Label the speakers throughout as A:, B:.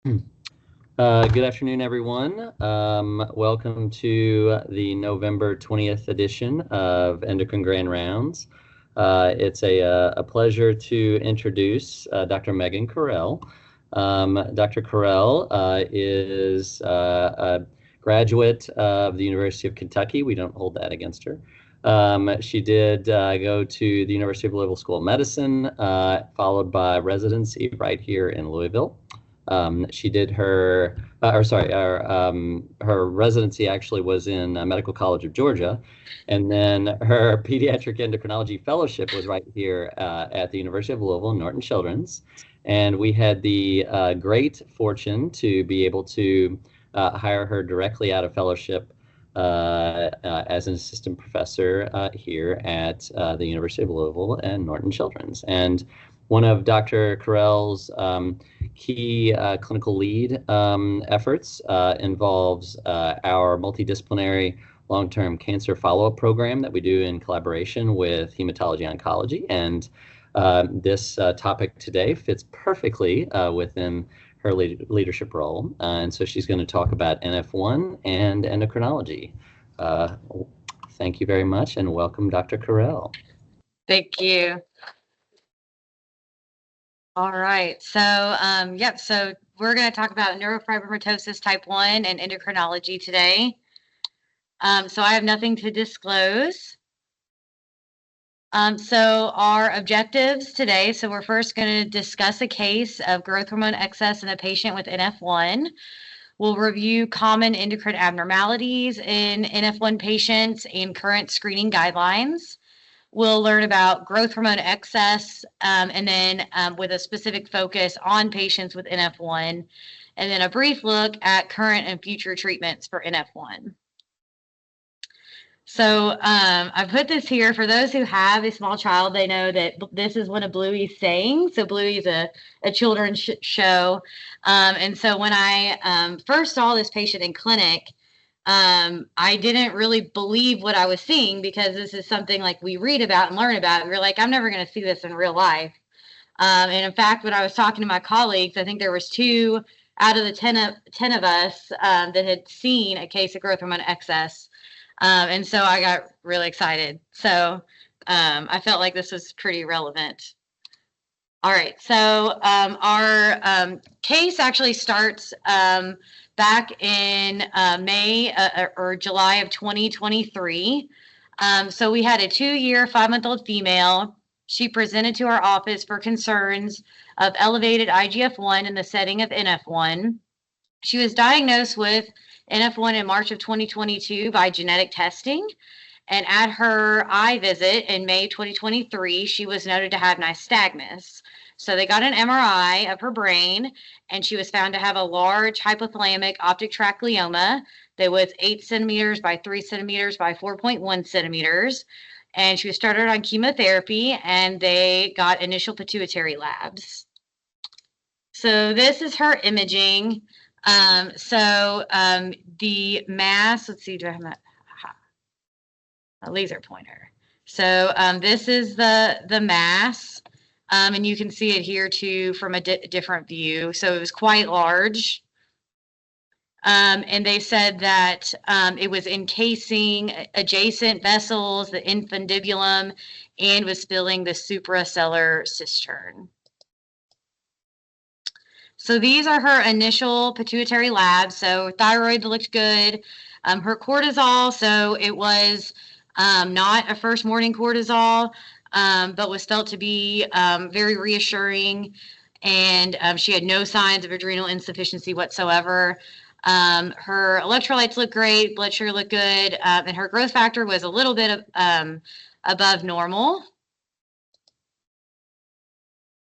A: Good afternoon, everyone. Welcome to the November 20th edition of Endocrine Grand Rounds. It's a pleasure to introduce Dr. Megan Coriell. Dr. Coriell is a graduate of the University of Kentucky. We don't hold that against her. She did go to the University of Louisville School of Medicine, followed by residency right here in Louisville. She did her residency actually was in Medical College of Georgia, and then her pediatric endocrinology fellowship was right here at the University of Louisville, Norton Children's. And we had the great fortune to be able to hire her directly out of fellowship as an assistant professor here at the University of Louisville and Norton Children's. And one of Dr. Coriell's key clinical lead efforts involves our multidisciplinary long-term cancer follow-up program that we do in collaboration with hematology oncology. And this topic today fits perfectly within her leadership role. And so she's going to talk about NF1 and endocrinology. Thank you very much, and welcome, Dr. Coriell.
B: Thank you. All right, so so we're going to talk about neurofibromatosis type 1 and endocrinology today. So I have nothing to disclose. So our objectives today, so we're first going to discuss a case of growth hormone excess in a patient with NF1. We'll review common endocrine abnormalities in NF1 patients and current screening guidelines. We'll learn about growth hormone excess and then with a specific focus on patients with NF1, and then a brief look at current and future treatments for NF1. So I put this here for those who have a small child. They know that this is one of Bluey's sayings. So Bluey is a children's show. And so when I first saw this patient in clinic, I didn't really believe what I was seeing, because this is something like we read about and learn about. And we're like, I'm never going to see this in real life. And in fact, when I was talking to my colleagues, I think there was 2 out of the 10 of us that had seen a case of growth hormone excess. And so I got really excited. So I felt like this was pretty relevant. All right, so our case actually starts back in May or July of 2023. So we had a 2-year, 5-month-old female. She presented to our office for concerns of elevated IGF-1 in the setting of NF1. She was diagnosed with NF1 in March of 2022 by genetic testing. And at her eye visit in May 2023, she was noted to have nystagmus. So they got an MRI of her brain, and she was found to have a large hypothalamic optic tract glioma that was 8 centimeters by 3 centimeters by 4.1 centimeters. And she was started on chemotherapy, and they got initial pituitary labs. So this is her imaging. The mass, let's see, do I have a laser pointer? So this is the mass, and you can see it here too from a different view. So it was quite large. And they said that it was encasing adjacent vessels, the infundibulum, and was filling the suprasellar cistern. So these are her initial pituitary labs. So thyroid looked good. Her cortisol, so it was not a first morning cortisol, but was felt to be very reassuring. And she had no signs of adrenal insufficiency whatsoever. Her electrolytes looked great, blood sugar looked good, and her growth factor was a little bit above normal.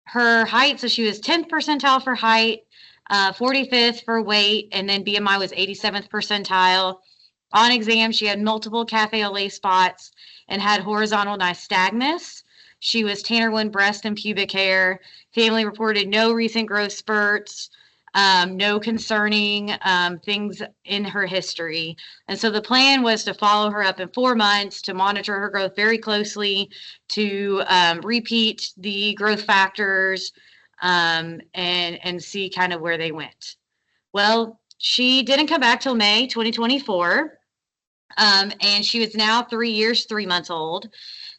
B: Her height, so she was 10th percentile for height, 45th for weight, and then BMI was 87th percentile. On exam, she had multiple cafe au lait spots and had horizontal nystagmus. She was Tanner 1 breast and pubic hair. Family reported no recent growth spurts, no concerning things in her history. And so the plan was to follow her up in 4 months, to monitor her growth very closely, to repeat the growth factors and see kind of where they went. Well, she didn't come back till May 2024, and she was now 3 years, 3 months old.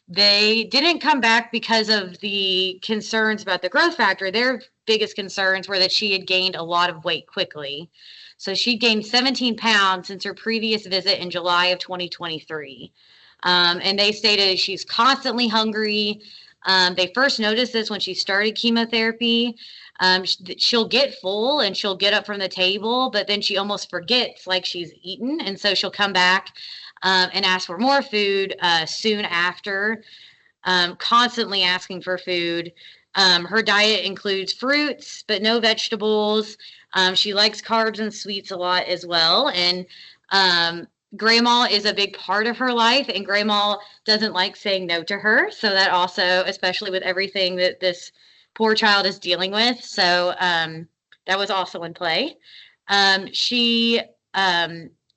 B: They didn't come back because of the concerns about the growth factor. Their biggest concerns were that she had gained a lot of weight quickly. So she gained 17 pounds since her previous visit in July of 2023. And they stated she's constantly hungry. They first noticed this when she started chemotherapy. She'll get full and she'll get up from the table, but then she almost forgets like she's eaten. And so she'll come back and ask for more food soon after, constantly asking for food. Her diet includes fruits, but no vegetables. She likes carbs and sweets a lot as well. And Grandma is a big part of her life, and Grandma doesn't like saying no to her. So that also, especially with everything that this poor child is dealing with. So that was also in play. She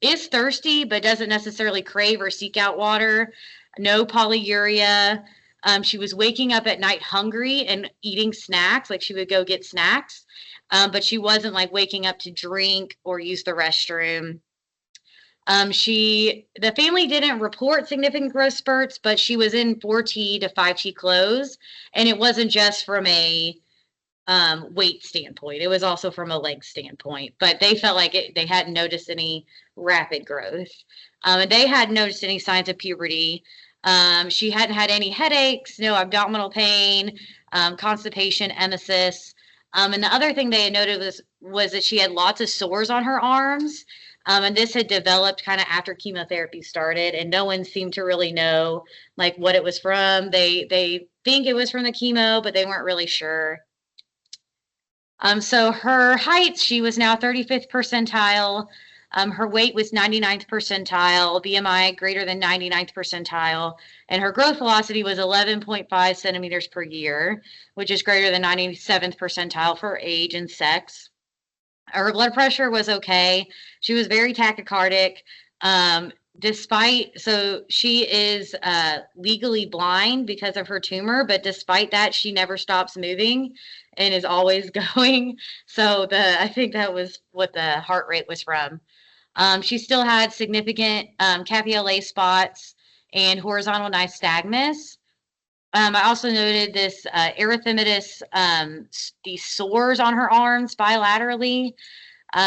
B: is thirsty, but doesn't necessarily crave or seek out water. No polyuria. She was waking up at night hungry and eating snacks, like she would go get snacks, but she wasn't like waking up to drink or use the restroom. The family didn't report significant growth spurts, but she was in 4T to 5T clothes, and it wasn't just from a weight standpoint. It was also from a leg standpoint, but they felt like they hadn't noticed any rapid growth. And they hadn't noticed any signs of puberty. She hadn't had any headaches, no abdominal pain, constipation, emesis. And the other thing they had noted was that she had lots of sores on her arms. And this had developed kind of after chemotherapy started, and no one seemed to really know like what it was from. They think it was from the chemo, but they weren't really sure. So her height, she was now 35th percentile. Her weight was 99th percentile, BMI greater than 99th percentile, and her growth velocity was 11.5 centimeters per year, which is greater than 97th percentile for age and sex. Her blood pressure was okay. She was very tachycardic. So she is legally blind because of her tumor, but despite that, she never stops moving and is always going. So I think that was what the heart rate was from. She still had significant capillae spots and horizontal nystagmus. I also noted this erythematous, these sores on her arms bilaterally.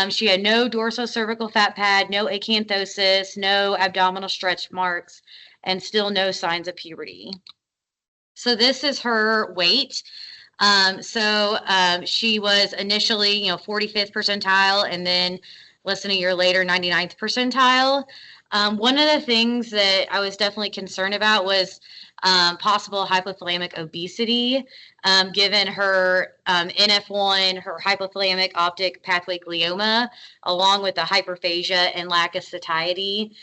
B: She had no dorsocervical fat pad, no acanthosis, no abdominal stretch marks, and still no signs of puberty. So this is her weight. She was initially, 45th percentile, and then less than a year later, 99th percentile. One of the things that I was definitely concerned about was possible hypothalamic obesity, given her NF1, her hypothalamic optic pathway glioma, along with the hyperphagia and lack of satiety.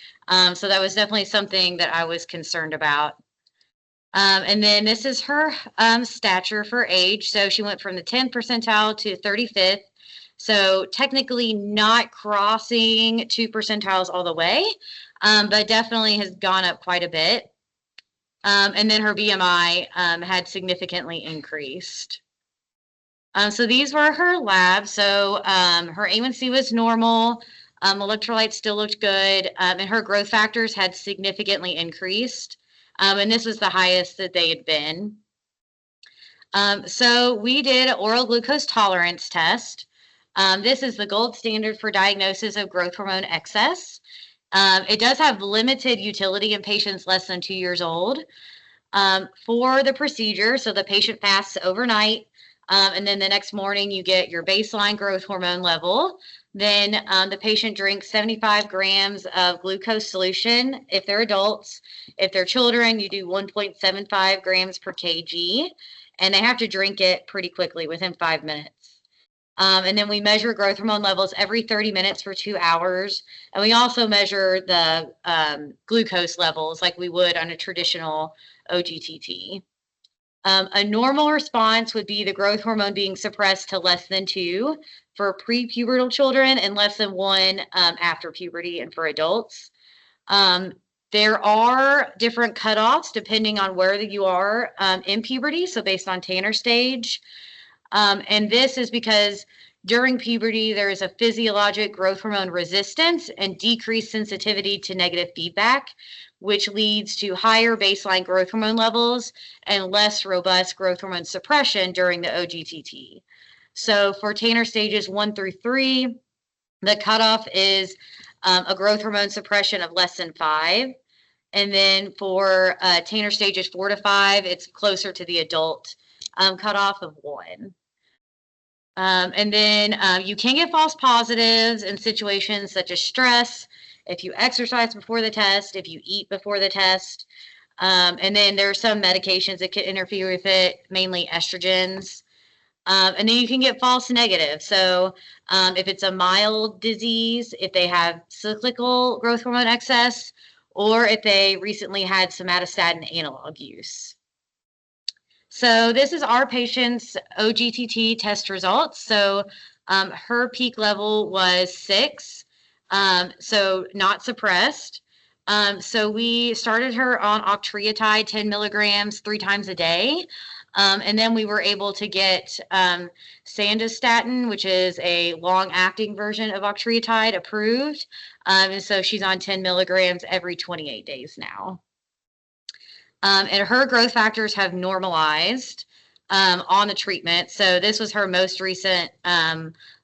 B: So that was definitely something that I was concerned about. And then this is her stature for age. So she went from the 10th percentile to 35th. So technically not crossing 2 percentiles all the way, but definitely has gone up quite a bit. And then her BMI had significantly increased. So these were her labs. So her A1C was normal. Electrolytes still looked good. And her growth factors had significantly increased. And this was the highest that they had been. So we did an oral glucose tolerance test. This is the gold standard for diagnosis of growth hormone excess. It does have limited utility in patients less than 2 years old. For the procedure, so the patient fasts overnight, and then the next morning you get your baseline growth hormone level. Then the patient drinks 75 grams of glucose solution if they're adults. If they're children, you do 1.75 grams per kg, and they have to drink it pretty quickly within 5 minutes. And then we measure growth hormone levels every 30 minutes for 2 hours. And we also measure the glucose levels like we would on a traditional OGTT. A normal response would be the growth hormone being suppressed to less than 2 for prepubertal children and less than 1 after puberty and for adults. There are different cutoffs depending on where you are in puberty, so based on Tanner stage. And this is because During puberty, there is a physiologic growth hormone resistance and decreased sensitivity to negative feedback, which leads to higher baseline growth hormone levels and less robust growth hormone suppression during the OGTT. So for Tanner stages 1 through 3, the cutoff is a growth hormone suppression of less than 5. And then for Tanner stages 4 to 5, it's closer to the adult cutoff of 1. And then you can get false positives in situations such as stress, if you exercise before the test, if you eat before the test. And then there are some medications that can interfere with it, mainly estrogens. And then you can get false negatives. So if it's a mild disease, if they have cyclical growth hormone excess, or if they recently had somatostatin analog use. So this is our patient's OGTT test results. So her peak level was 6, so not suppressed. So we started her on octreotide 10 milligrams 3 times a day. And then we were able to get sandostatin, which is a long-acting version of octreotide, approved. And so she's on 10 milligrams every 28 days now. And her growth factors have normalized on the treatment. So this was her most recent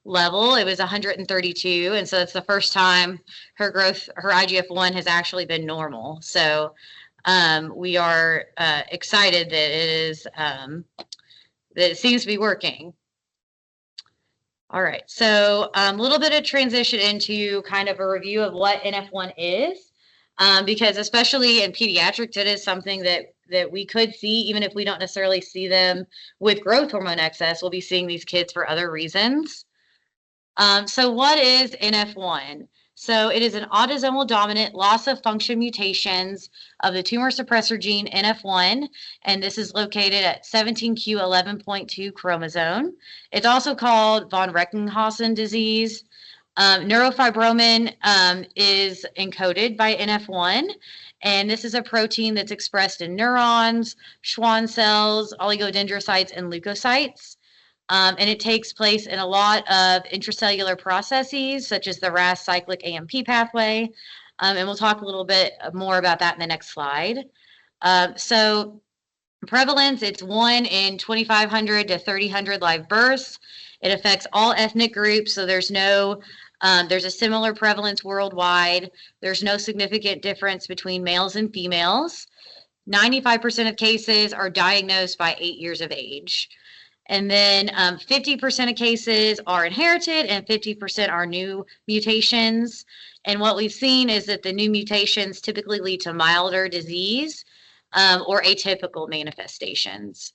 B: level. It was 132. And so it's the first time her IGF-1 has actually been normal. So we are excited that it seems to be working. All right, so a little bit of transition into kind of a review of what NF1 is, because especially in pediatrics, it is something that we could see, even if we don't necessarily see them with growth hormone excess, we'll be seeing these kids for other reasons. So what is NF1? So it is an autosomal dominant loss of function mutations of the tumor suppressor gene NF1, and this is located at 17q11.2 chromosome. It's also called von Recklinghausen disease. Neurofibromin is encoded by NF1, and this is a protein that's expressed in neurons, Schwann cells, oligodendrocytes, and leukocytes. And it takes place in a lot of intracellular processes, such as the RAS cyclic AMP pathway. And we'll talk a little bit more about that in the next slide. So prevalence, it's 1 in 2,500 to 3,000 live births. It affects all ethnic groups, so there's a similar prevalence worldwide. There's no significant difference between males and females. 95% of cases are diagnosed by 8 years of age. And then 50% of cases are inherited and 50% are new mutations. And what we've seen is that the new mutations typically lead to milder disease or atypical manifestations.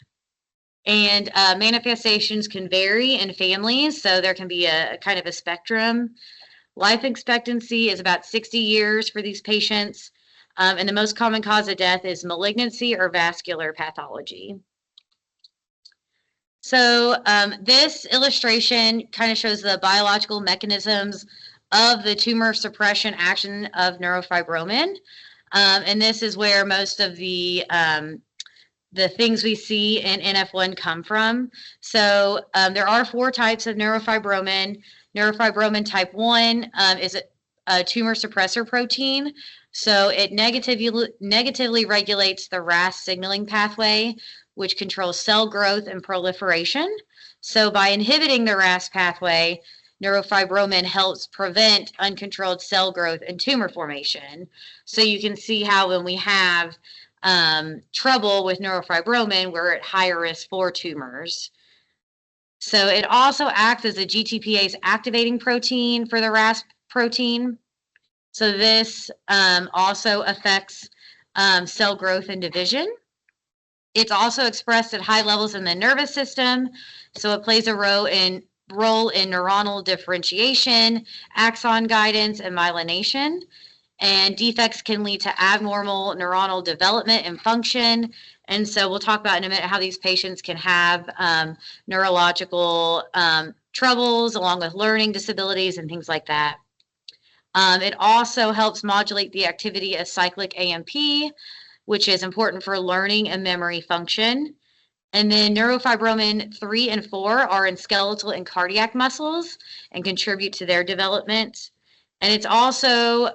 B: And manifestations can vary in families, so there can be a kind of a spectrum. Life expectancy is about 60 years for these patients. And the most common cause of death is malignancy or vascular pathology. So this illustration kind of shows the biological mechanisms of the tumor suppression action of neurofibromin. And this is where most of the things we see in NF1 come from. So there are 4 types of neurofibromin. Neurofibromin type 1 is a tumor suppressor protein. So it negatively regulates the RAS signaling pathway, which controls cell growth and proliferation. So by inhibiting the RAS pathway, neurofibromin helps prevent uncontrolled cell growth and tumor formation. So you can see how when we have trouble with neurofibromin, we're at higher risk for tumors. So it also acts as a GTPase activating protein for the RAS protein. So this also affects cell growth and division. It's also expressed at high levels in the nervous system, so it plays a role in neuronal differentiation, axon guidance, and myelination. And defects can lead to abnormal neuronal development and function. And so we'll talk about in a minute how these patients can have neurological troubles along with learning disabilities and things like that. It also helps modulate the activity of cyclic AMP, which is important for learning and memory function. And then neurofibromin 3 and 4 are in skeletal and cardiac muscles and contribute to their development. And it's also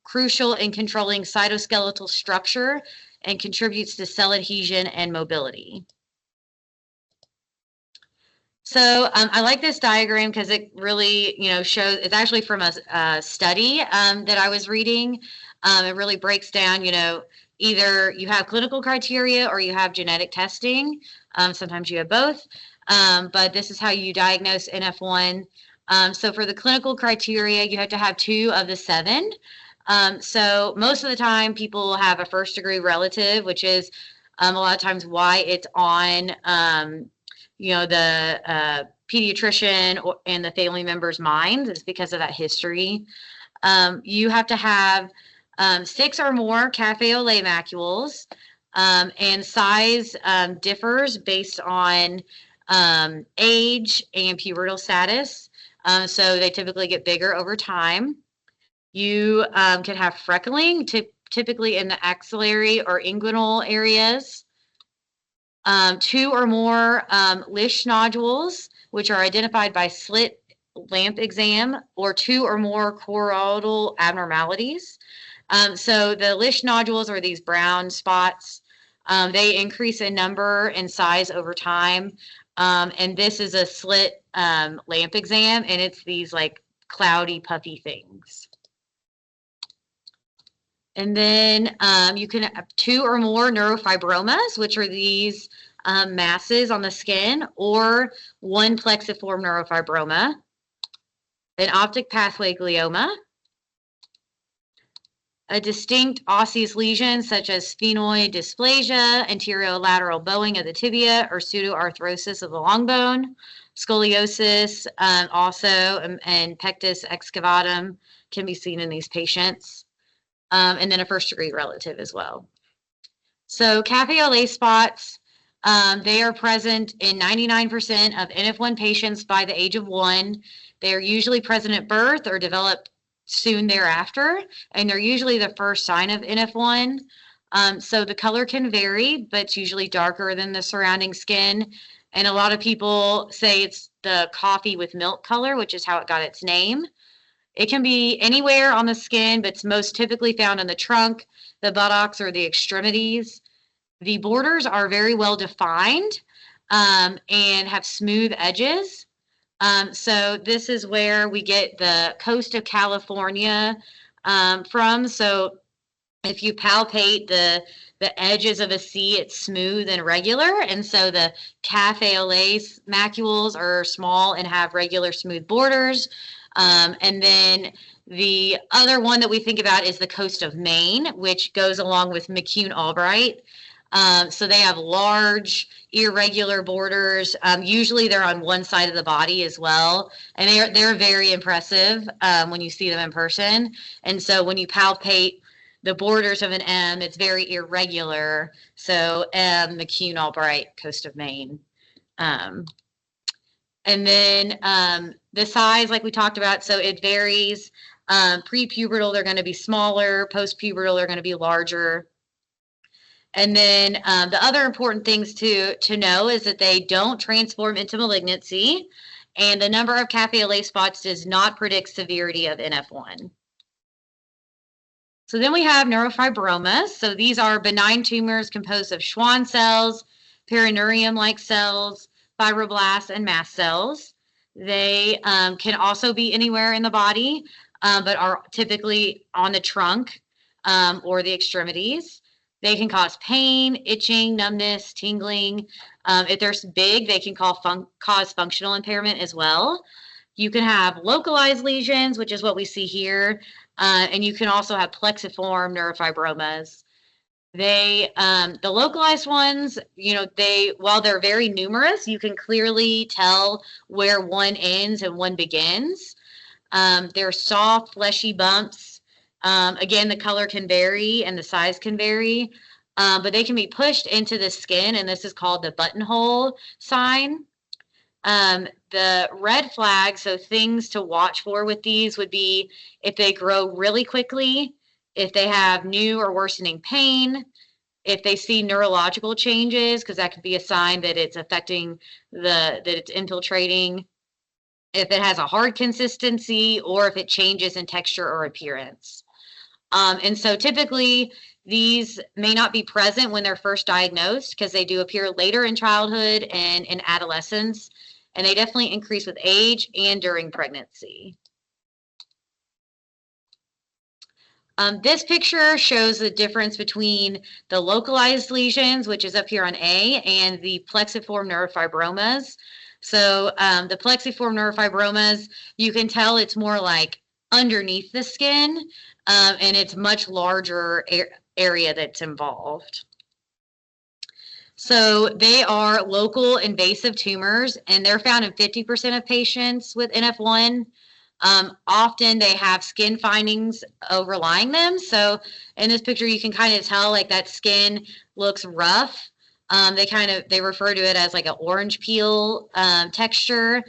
B: crucial in controlling cytoskeletal structure and contributes to cell adhesion and mobility. So I like this diagram because it really, shows, it's actually from a study that I was reading. It really breaks down, either you have clinical criteria or you have genetic testing. Sometimes you have both, but this is how you diagnose NF1. So for the clinical criteria, you have to have 2 of the 7. So most of the time people will have a first-degree relative, which is a lot of times why it's on the pediatrician and the family member's minds, is because of that history. You have to have 6 or more cafe au lait macules, and size differs based on age and pubertal status. So they typically get bigger over time. You can have freckling, typically in the axillary or inguinal areas. 2 or more Lish nodules, which are identified by slit lamp exam, or 2 or more choroidal abnormalities. So the Lish nodules are these brown spots. They increase in number and size over time. And this is a slit lamp exam, and it's these like cloudy, puffy things. And then you can have 2 or more neurofibromas, which are these masses on the skin, or 1 plexiform neurofibroma, an optic pathway glioma, a distinct osseous lesion such as sphenoid dysplasia, anterolateral bowing of the tibia, or pseudoarthrosis of the long bone, scoliosis also, and pectus excavatum can be seen in these patients. And then a first-degree relative as well. So cafe au lait spots, they are present in 99% of NF1 patients by the age of 1. They are usually present at birth or develop soon thereafter, and they're usually the first sign of NF1. So the color can vary, but it's usually darker than the surrounding skin. And a lot of people say it's the coffee with milk color, which is how it got its name. It can be anywhere on the skin, but it's most typically found in the trunk, the buttocks, or the extremities. The borders are very well defined and have smooth edges. So this is where we get the coast of California from. So if you palpate the edges of a C, it's smooth and regular. And so the cafe au lait macules are small and have regular smooth borders. And then the other one that we think about is the coast of Maine, which goes along with McCune-Albright. So they have large, irregular borders. Usually they're on one side of the body as well. And they're very impressive when you see them in person. And so when you palpate the borders of an M, it's very irregular. So M, McCune-Albright, coast of Maine. And then the size, like we talked about, so it varies. Pre-pubertal, they're going to be smaller. Post-pubertal, they're going to be larger. And then the other important things to know is that they don't transform into malignancy, and the number of cafe au lait spots does not predict severity of NF1. So then we have neurofibromas. So these are benign tumors composed of Schwann cells, perineurium-like cells, fibroblasts, and mast cells. They can also be anywhere in the body, but are typically on the trunk or the extremities. They can cause pain, itching, numbness, tingling. If they're big, they can cause functional impairment as well. You can have localized lesions, which is what we see here, and you can also have plexiform neurofibromas. The localized ones, while they're very numerous, you can clearly tell where one ends and one begins. They're soft, fleshy bumps. Again, the color can vary and the size can vary, but they can be pushed into the skin, and this is called the buttonhole sign. The red flag, so things to watch for with these would be if they grow really quickly, if they have new or worsening pain, If they see neurological changes, because that could be a sign that it's affecting that it's infiltrating. If it has a hard consistency, or if it changes in texture or appearance. And so typically these may not be present when they're first diagnosed, because they do appear later in childhood and in adolescence, and they definitely increase with age and during pregnancy. This picture shows the difference between the localized lesions, which is up here on A, and the plexiform neurofibromas. So the plexiform neurofibromas, you can tell it's more like underneath the skin, and it's much larger area that's involved. So they are local invasive tumors, and they're found in 50% of patients with NF1. Often they have skin findings overlying them. So in this picture, you can kind of tell like that skin looks rough. They refer to it as like an orange peel texture.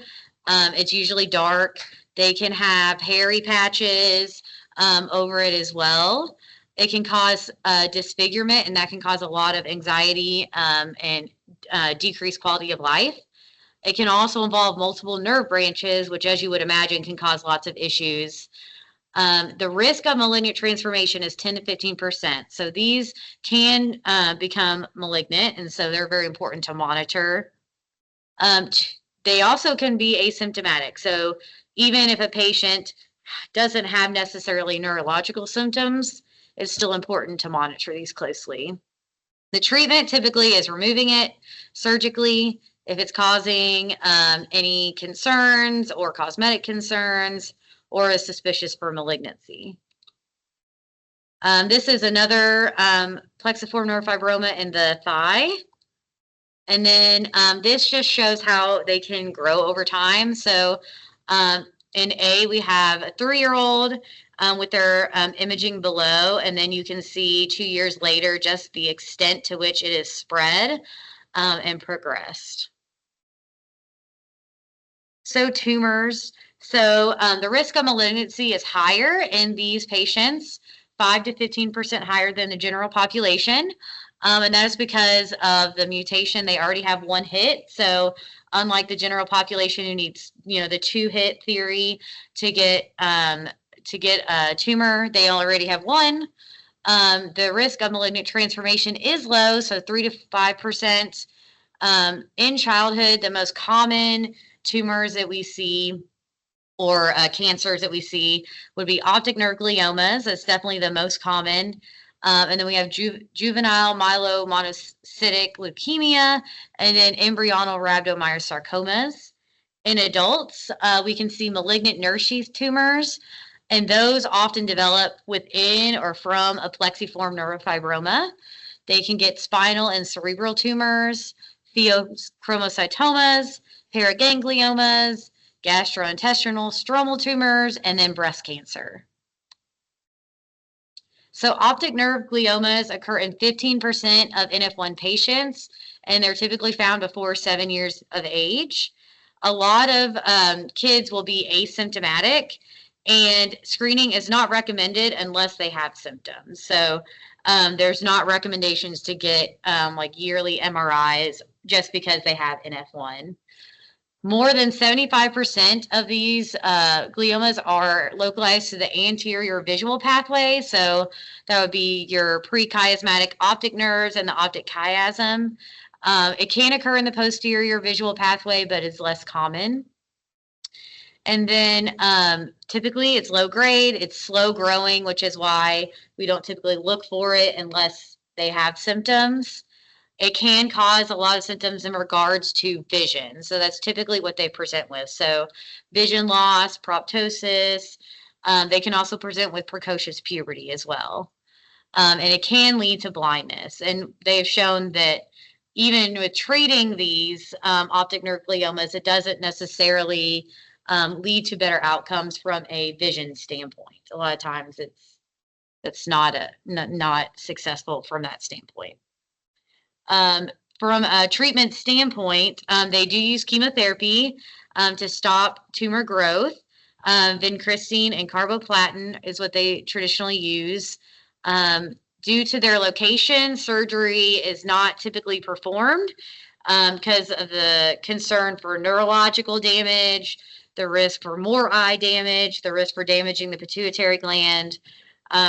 B: It's usually dark. They can have hairy patches over it as well. It can cause disfigurement, and that can cause a lot of anxiety and decreased quality of life. It can also involve multiple nerve branches, which, as you would imagine, can cause lots of issues. The risk of malignant transformation is 10 to 15%. So these can become malignant, and so they're very important to monitor. They also can be asymptomatic. So even if a patient doesn't have necessarily neurological symptoms, it's still important to monitor these closely. The treatment typically is removing it surgically if it's causing any concerns or cosmetic concerns, or is suspicious for malignancy. This is another plexiform neurofibroma in the thigh. And then this just shows how they can grow over time. So in A, we have a 3-year-old with their imaging below, and then you can see 2 years later just the extent to which it is spread and progressed. So tumors. So the risk of malignancy is higher in these patients, 5 to 15% higher than the general population. And that is because of the mutation. They already have one hit. So unlike the general population who needs, the 2-hit theory to get a tumor, they already have one. The risk of malignant transformation is low, so 3 to 5%. In childhood, the most common tumors that we see, or cancers that we see, would be optic nerve gliomas. That's definitely the most common. And then we have juvenile myelomonocytic leukemia, and then embryonal rhabdomyosarcomas. In adults, we can see malignant nerve sheath tumors, and those often develop within or from a plexiform neurofibroma. They can get spinal and cerebral tumors, pheochromocytomas, paragangliomas, gastrointestinal stromal tumors, and then breast cancer. So optic nerve gliomas occur in 15% of NF1 patients, and they're typically found before 7 years of age. A lot of kids will be asymptomatic, and screening is not recommended unless they have symptoms. So there's not recommendations to get like yearly MRIs just because they have NF1. More than 75% of these gliomas are localized to the anterior visual pathway. So that would be your prechiasmatic optic nerves and the optic chiasm. It can occur in the posterior visual pathway, but is less common. And then typically it's low grade, it's slow growing, which is why we don't typically look for it unless they have symptoms. It can cause a lot of symptoms in regards to vision. So that's typically what they present with. So vision loss, proptosis. They can also present with precocious puberty as well. And it can lead to blindness. And they've shown that even with treating these optic nerve gliomas, it doesn't necessarily lead to better outcomes from a vision standpoint. A lot of times it's not successful from that standpoint. From a treatment standpoint, they do use chemotherapy to stop tumor growth. Vincristine and carboplatin is what they traditionally use. Due to their location, surgery is not typically performed because of the concern for neurological damage, the risk for more eye damage, the risk for damaging the pituitary gland.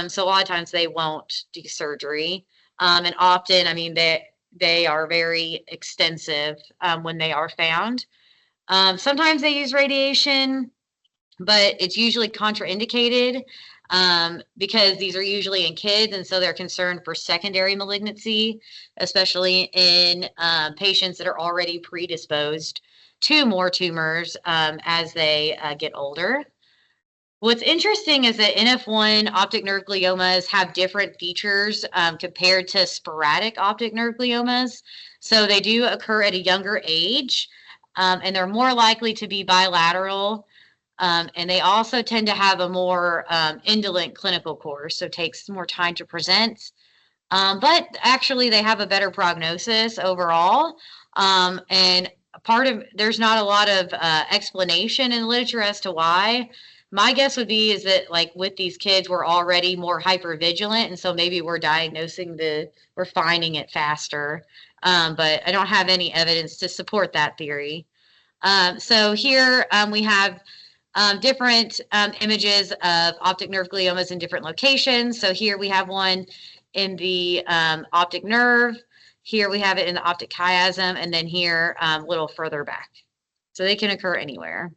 B: So a lot of times they won't do surgery. And often, I mean, they are very extensive when they are found. Sometimes they use radiation, but it's usually contraindicated because these are usually in kids, and so they're concerned for secondary malignancy, especially in patients that are already predisposed to more tumors as they get older. What's interesting is that NF1 optic nerve gliomas have different features compared to sporadic optic nerve gliomas. So they do occur at a younger age, and they're more likely to be bilateral. And they also tend to have a more indolent clinical course, so it takes more time to present. But actually, they have a better prognosis overall. And there's not a lot of explanation in the literature as to why. My guess would be is that like with these kids, we're already more hypervigilant, and so maybe we're finding it faster. But I don't have any evidence to support that theory. So here we have different images of optic nerve gliomas in different locations. So here we have one in the optic nerve. Here we have it in the optic chiasm, and then here a little further back. So they can occur anywhere.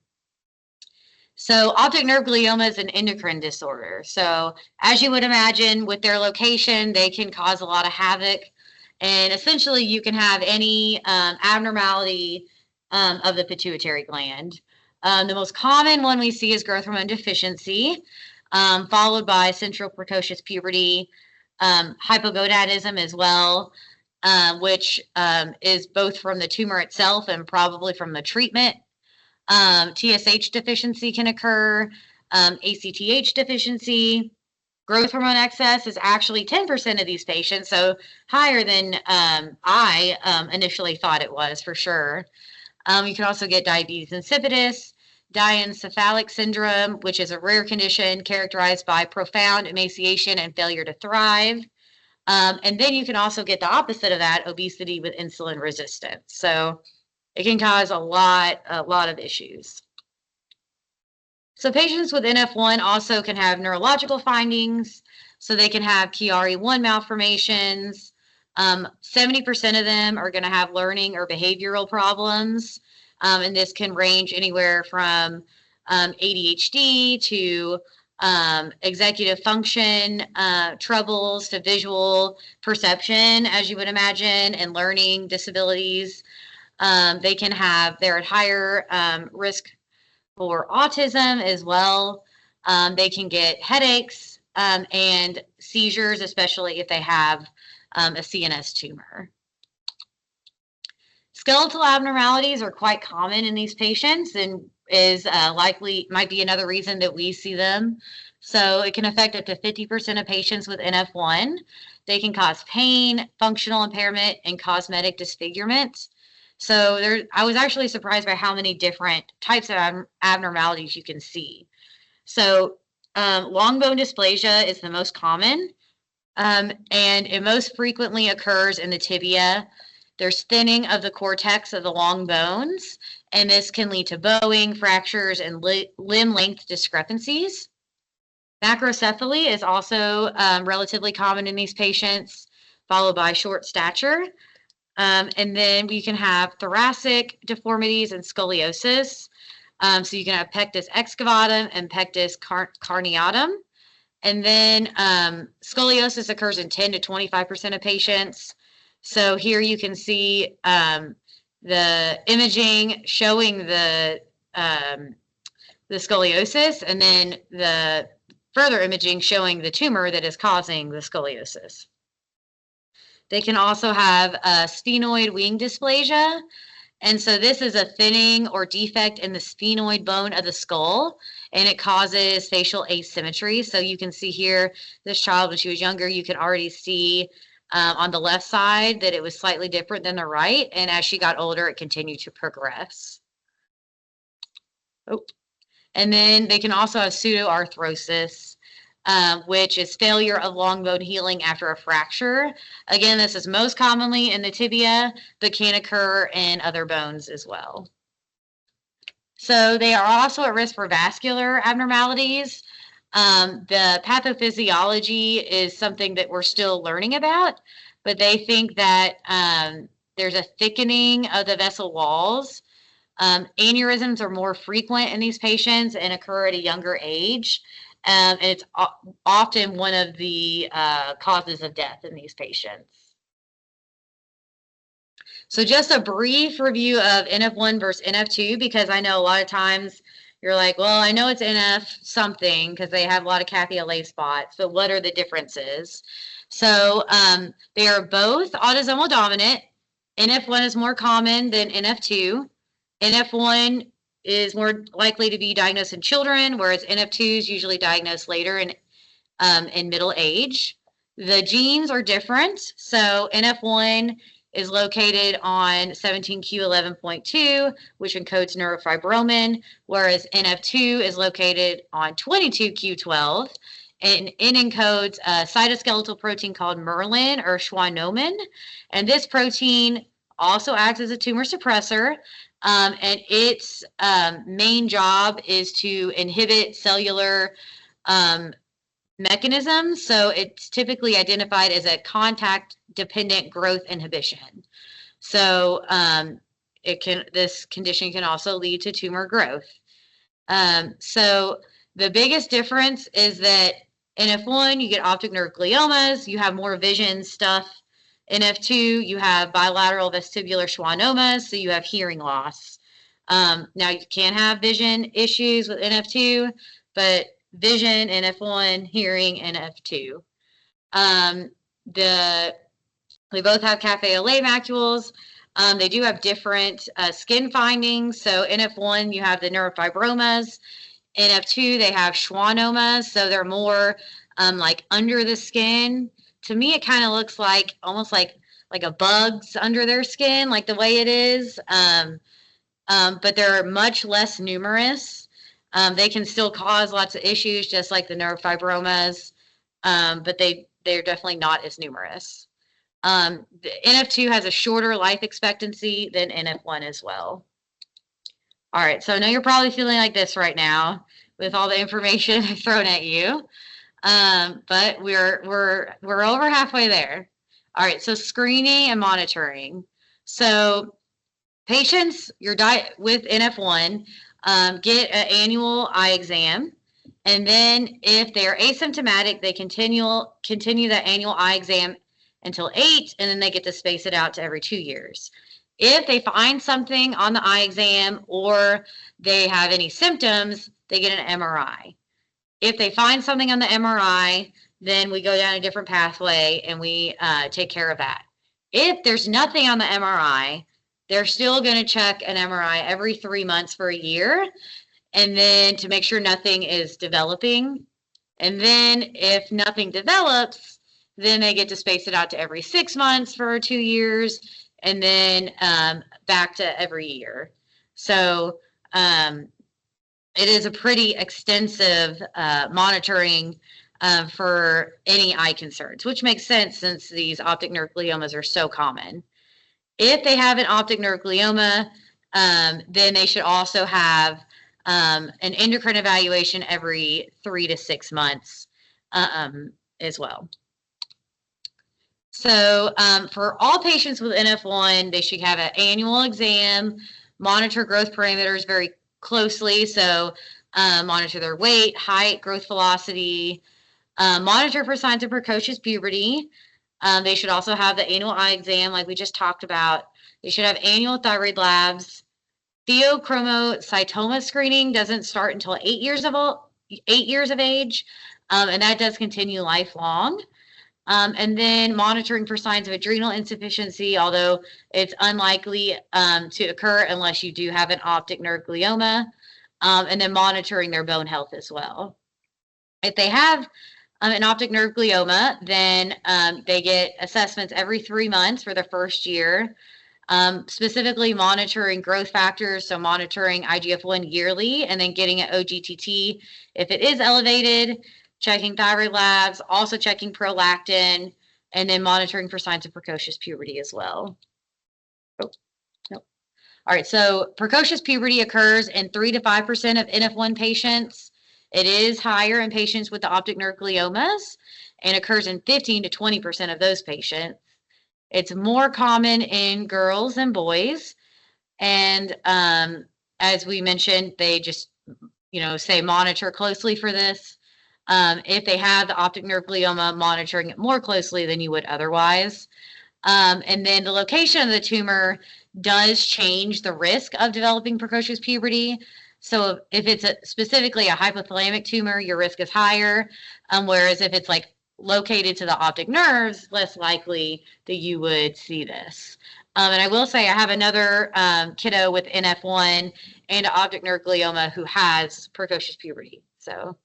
B: So optic nerve glioma is an endocrine disorder. So as you would imagine, with their location, they can cause a lot of havoc. And essentially, you can have any abnormality of the pituitary gland. The most common one we see is growth hormone deficiency, followed by central precocious puberty, hypogonadism as well, which is both from the tumor itself and probably from the treatment. TSH deficiency can occur, ACTH deficiency. Growth hormone excess is actually 10% of these patients, so higher than I initially thought it was for sure. You can also get diabetes insipidus, diencephalic syndrome, which is a rare condition characterized by profound emaciation and failure to thrive. And then you can also get the opposite of that, obesity with insulin resistance. So it can cause a lot of issues. So patients with NF1 also can have neurological findings. So they can have Chiari-1 malformations. 70% of them are going to have learning or behavioral problems. And this can range anywhere from ADHD to executive function troubles to visual perception, as you would imagine, and learning disabilities. They're at higher risk for autism as well. They can get headaches and seizures, especially if they have a CNS tumor. Skeletal abnormalities are quite common in these patients and might be another reason that we see them. So it can affect up to 50% of patients with NF1. They can cause pain, functional impairment, and cosmetic disfigurement. So I was actually surprised by how many different types of abnormalities you can see. So long bone dysplasia is the most common, and it most frequently occurs in the tibia. There's thinning of the cortex of the long bones, and this can lead to bowing, fractures, and limb length discrepancies. Macrocephaly is also relatively common in these patients, followed by short stature. And then we can have thoracic deformities and scoliosis. So you can have pectus excavatum and pectus carneatum. And then scoliosis occurs in 10 to 25% of patients. So here you can see the imaging showing the scoliosis, and then the further imaging showing the tumor that is causing the scoliosis. They can also have sphenoid wing dysplasia. And so this is a thinning or defect in the sphenoid bone of the skull, and it causes facial asymmetry. So you can see here, this child, when she was younger, you can already see on the left side that it was slightly different than the right. And as she got older, it continued to progress. And then they can also have pseudoarthrosis. which is failure of long bone healing after a fracture. Again, this is most commonly in the tibia, but can occur in other bones as well. So they are also at risk for vascular abnormalities. The pathophysiology is something that we're still learning about, but they think that there's a thickening of the vessel walls. Aneurysms are more frequent in these patients and occur at a younger age. And it's often one of the causes of death in these patients. So just a brief review of NF1 versus NF2, because I know a lot of times you're like, well, I know it's NF something because they have a lot of capital A spots, but what are the differences? So they are both autosomal dominant. NF1 is more common than NF2. NF1 is more likely to be diagnosed in children, whereas NF2 is usually diagnosed later in middle age. The genes are different. So NF1 is located on 17q11.2, which encodes neurofibromin, whereas NF2 is located on 22q12, and it encodes a cytoskeletal protein called merlin or schwannomin. And this protein also acts as a tumor suppressor, and its main job is to inhibit cellular mechanisms. So it's typically identified as a contact-dependent growth inhibition. So this condition can also lead to tumor growth. So the biggest difference is that NF1, you get optic nerve gliomas, you have more vision stuff. NF2, you have bilateral vestibular schwannomas, so you have hearing loss. Now, you can have vision issues with NF2, but vision, NF1, hearing, NF2. They both have cafe au lait macules. They do have different skin findings. So NF1, you have the neurofibromas. NF2, they have schwannomas, so they're more like under the skin. To me, it kind of looks like almost like a bug's under their skin, like the way it is. But they're much less numerous. They can still cause lots of issues, just like the neurofibromas, but they're definitely not as numerous. The NF2 has a shorter life expectancy than NF1 as well. All right, so I know you're probably feeling like this right now with all the information I've thrown at you, but we're over halfway there. All right, so screening and monitoring. So patients with NF1 get an annual eye exam, and then if they're asymptomatic, they continue the annual eye exam until 8, and then they get to space it out to every 2 years. If they find something on the eye exam or they have any symptoms, they get an MRI. If they find something on the MRI, then we go down a different pathway and we take care of that. If there's nothing on the MRI, they're still going to check an MRI every 3 months for a year, and then to make sure nothing is developing. And then if nothing develops, then they get to space it out to every 6 months for 2 years, and then back to every year. So it is a pretty extensive monitoring for any eye concerns, which makes sense since these optic nerve gliomas are so common. If they have an optic nerve glioma, then they should also have an endocrine evaluation every 3 to 6 months as well. So for all patients with NF1, they should have an annual exam, monitor growth parameters very closely. So monitor their weight, height, growth velocity, monitor for signs of precocious puberty. They should also have the annual eye exam like we just talked about. They should have annual thyroid labs. Pheochromocytoma screening doesn't start until 8 years of age, and that does continue lifelong. And then monitoring for signs of adrenal insufficiency, although it's unlikely to occur unless you do have an optic nerve glioma, and then monitoring their bone health as well. If they have an optic nerve glioma, then they get assessments every 3 months for the first year, specifically monitoring growth factors, so monitoring IGF-1 yearly, and then getting an OGTT if it is elevated. checking thyroid labs, also checking prolactin, and then monitoring for signs of precocious puberty as well. Oh, no. All right, so precocious puberty occurs in 3 to 5% of NF1 patients. It is higher in patients with the optic nerve gliomas and occurs in 15 to 20% of those patients. It's more common in girls and boys. And as we mentioned, they just, say monitor closely for this. If they have the optic nerve glioma, monitoring it more closely than you would otherwise. And then the location of the tumor does change the risk of developing precocious puberty. So if it's specifically a hypothalamic tumor, your risk is higher. Whereas if it's like located to the optic nerves, less likely that you would see this. And I will say I have another kiddo with NF1 and optic nerve glioma who has precocious puberty. So.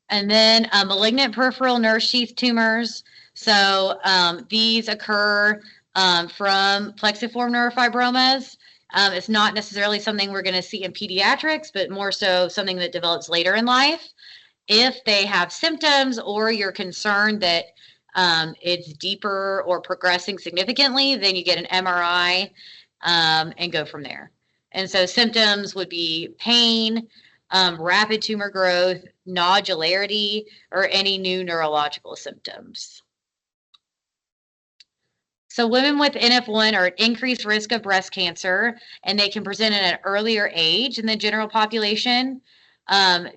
B: And then malignant peripheral nerve sheath tumors. So these occur from plexiform neurofibromas. It's not necessarily something we're going to see in pediatrics, but more so something that develops later in life. If they have symptoms or you're concerned that it's deeper or progressing significantly, then you get an MRI and go from there. And so symptoms would be pain, rapid tumor growth, nodularity, or any new neurological symptoms. So women with NF1 are at increased risk of breast cancer, and they can present at an earlier age in the general population,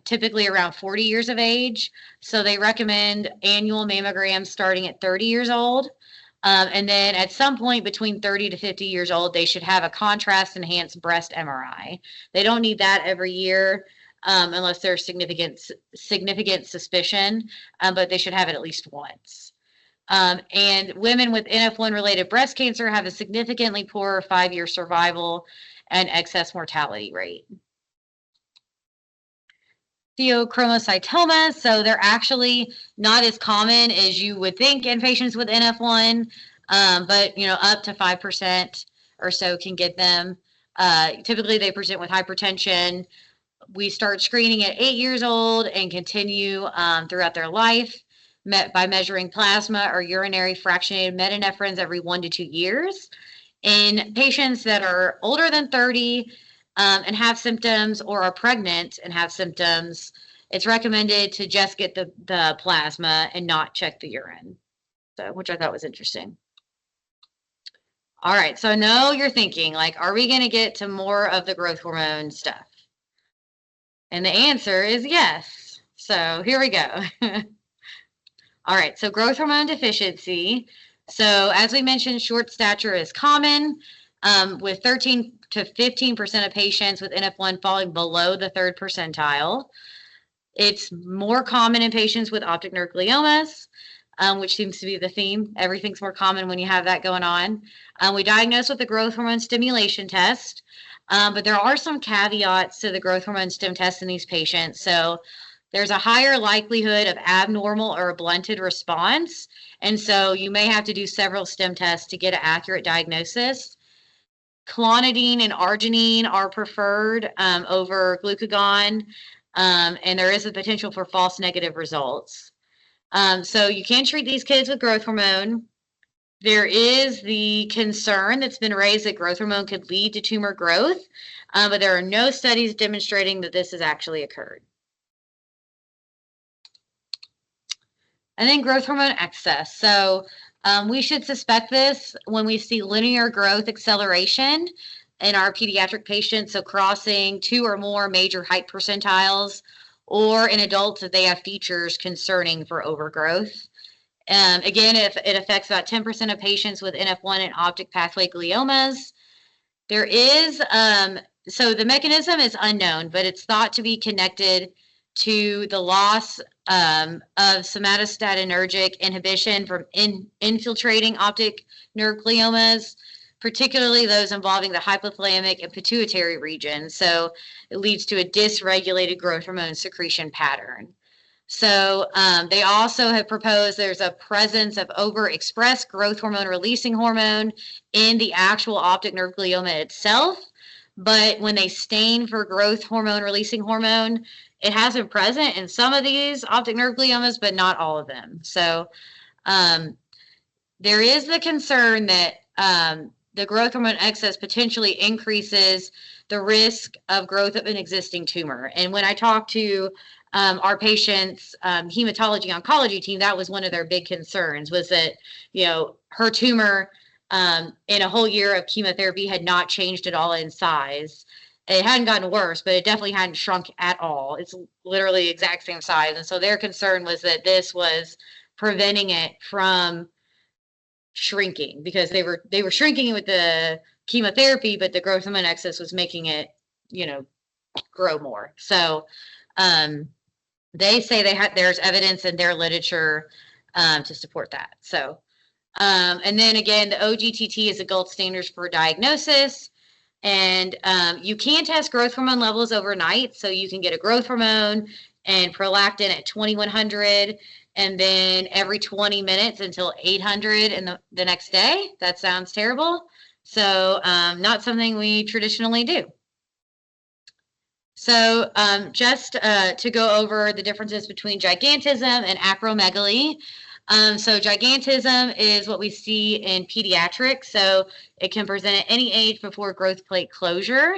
B: typically around 40 years of age. So they recommend annual mammograms starting at 30 years old. And then at some point between 30 to 50 years old, they should have a contrast-enhanced breast MRI. They don't need that every year unless there's significant suspicion, but they should have it at least once. And women with NF1-related breast cancer have a significantly poorer 5-year survival and excess mortality rate. Pheochromocytomas, so they're actually not as common as you would think in patients with NF1, but up to 5% or so can get them. Typically, they present with hypertension. We start screening at 8 years old and continue throughout their life by measuring plasma or urinary fractionated metanephrines every 1 to 2 years. In patients that are older than 30 and have symptoms or are pregnant and have symptoms, it's recommended to just get the plasma and not check the urine, which I thought was interesting. All right, so I know you're thinking, are we going to get to more of the growth hormone stuff? And the answer is yes. So here we go. All right, so growth hormone deficiency. So as we mentioned, short stature is common, with 13 to 15% of patients with NF1 falling below the 3rd percentile. It's more common in patients with optic nerve gliomas, which seems to be the theme. Everything's more common when you have that going on. We diagnose with the growth hormone stimulation test, but there are some caveats to the growth hormone stim test in these patients. So there's a higher likelihood of abnormal or a blunted response. And so you may have to do several stim tests to get an accurate diagnosis. Clonidine and arginine are preferred over glucagon, and there is a potential for false negative results. So you can treat these kids with growth hormone. There is the concern that's been raised that growth hormone could lead to tumor growth, but there are no studies demonstrating that this has actually occurred. And then growth hormone excess. So we should suspect this when we see linear growth acceleration in our pediatric patients, so crossing 2 or more major height percentiles, or in adults if they have features concerning for overgrowth. Again, if it affects about 10% of patients with NF1 and optic pathway gliomas. There is, so the mechanism is unknown, but it's thought to be connected to the loss of somatostatinergic inhibition from infiltrating optic nerve gliomas, particularly those involving the hypothalamic and pituitary region. So it leads to a dysregulated growth hormone secretion pattern. So they also have proposed there's a presence of overexpressed growth hormone releasing hormone in the actual optic nerve glioma itself, but when they stain for growth hormone releasing hormone, it has been present in some of these optic nerve gliomas, but not all of them. So there is the concern that the growth hormone excess potentially increases the risk of growth of an existing tumor. And when I talked to our patient's hematology oncology team, that was one of their big concerns, was that, you know, her tumor in a whole year of chemotherapy had not changed at all in size. It hadn't gotten worse, but it definitely hadn't shrunk at all. It's literally the exact same size. And so their concern was that this was preventing it from shrinking, because they were shrinking with the chemotherapy, but the growth hormone excess was making it, you know, grow more. So they say there's evidence in their literature to support that. So and then again, the OGTT is the gold standard for diagnosis. And you can test growth hormone levels overnight. So you can get a growth hormone and prolactin at 2100, and then every 20 minutes until 800 in the next day. That sounds terrible. So not something we traditionally do. So just to go over the differences between gigantism and acromegaly. So gigantism is what we see in pediatrics. So it can present at any age before growth plate closure.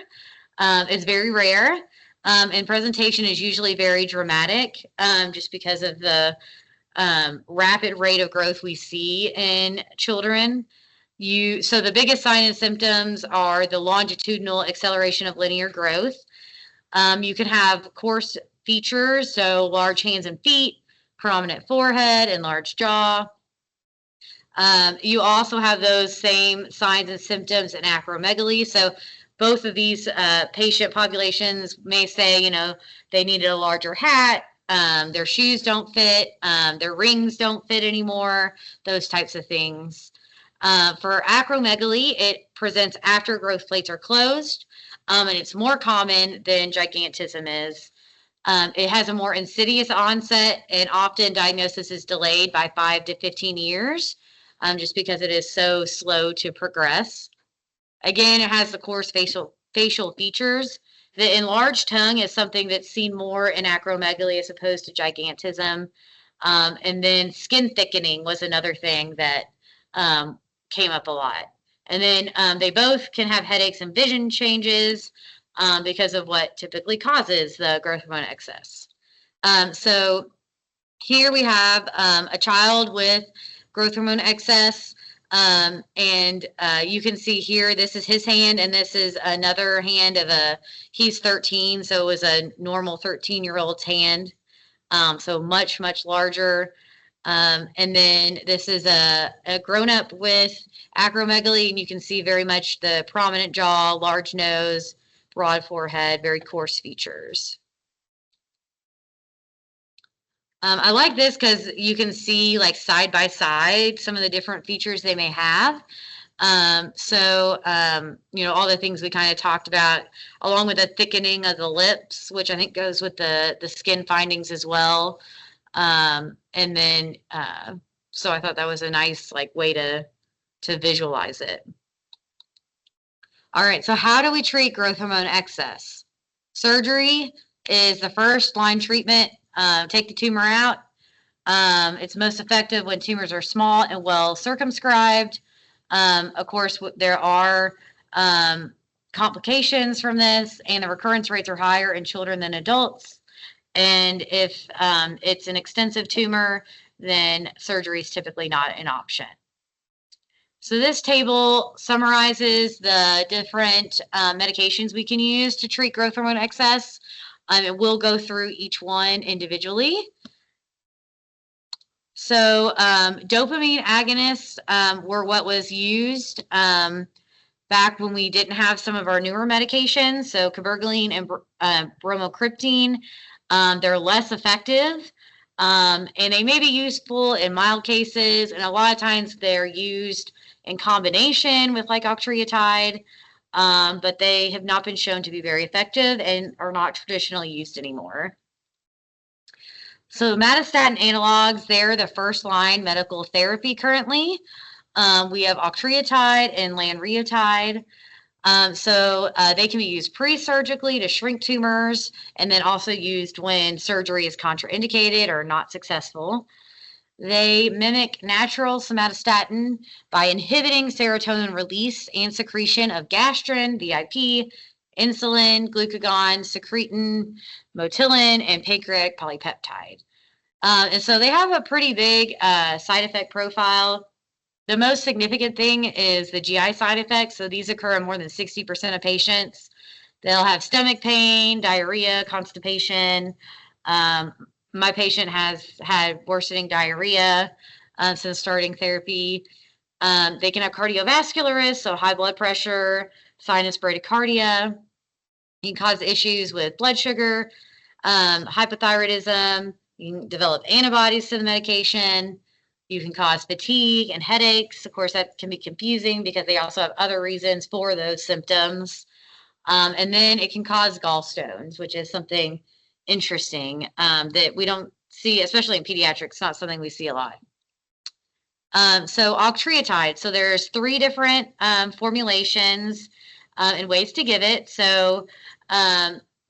B: It's very rare, and presentation is usually very dramatic, just because of the rapid rate of growth we see in children. So the biggest sign and symptoms are the longitudinal acceleration of linear growth. You can have coarse features, so large hands and feet, prominent forehead, and large jaw. You also have those same signs and symptoms in acromegaly. So both of these patient populations may say, you know, they needed a larger hat, their shoes don't fit, their rings don't fit anymore, those types of things. For acromegaly, it presents after growth plates are closed, and it's more common than gigantism is. It has a more insidious onset, and often diagnosis is delayed by 5 to 15 years, just because it is so slow to progress. Again, it has the coarse facial features. The enlarged tongue is something that's seen more in acromegaly as opposed to gigantism. And then skin thickening was another thing that came up a lot. And then they both can have headaches and vision changes because of what typically causes the growth hormone excess. So here we have a child with growth hormone excess. And you can see here, this is his hand, and this is another hand of he's 13, so it was a normal 13-year-old's hand. So much, much larger. And then this is a grown-up with acromegaly, and you can see very much the prominent jaw, large nose, broad forehead, very coarse features. I like this because you can see, like, side by side some of the different features they may have. You know, all the things we kind of talked about, along with the thickening of the lips, which I think goes with the skin findings as well. And then, so I thought that was a nice, like, way to visualize it. All right, so how do we treat growth hormone excess? Surgery is the first line treatment. Take the tumor out. It's most effective when tumors are small and well circumscribed. Of course, there are complications from this, and the recurrence rates are higher in children than adults. And if it's an extensive tumor, then surgery is typically not an option. So this table summarizes the different medications we can use to treat growth hormone excess. And we'll go through each one individually. So dopamine agonists were what was used back when we didn't have some of our newer medications. So cabergoline and bromocriptine, they're less effective. And they may be useful in mild cases, and a lot of times they're used in combination with, like, octreotide, but they have not been shown to be very effective and are not traditionally used anymore. So metastatin analogs, they're the first line medical therapy currently. We have octreotide and lanreotide. They can be used pre-surgically to shrink tumors, and then also used when surgery is contraindicated or not successful. They mimic natural somatostatin by inhibiting serotonin release and secretion of gastrin, VIP, insulin, glucagon, secretin, motilin, and pancreatic polypeptide. And so they have a pretty big side effect profile. The most significant thing is the GI side effects. So these occur in more than 60% of patients. They'll have stomach pain, diarrhea, constipation. My patient has had worsening diarrhea since starting therapy. They can have cardiovascular risk, so high blood pressure, sinus bradycardia. You can cause issues with blood sugar, hypothyroidism. You can develop antibodies to the medication. You can cause fatigue and headaches. Of course, that can be confusing because they also have other reasons for those symptoms. And then it can cause gallstones, which is something interesting that we don't see, especially in pediatrics. Not something we see a lot. So octreotide. So there's 3 different formulations and ways to give it. So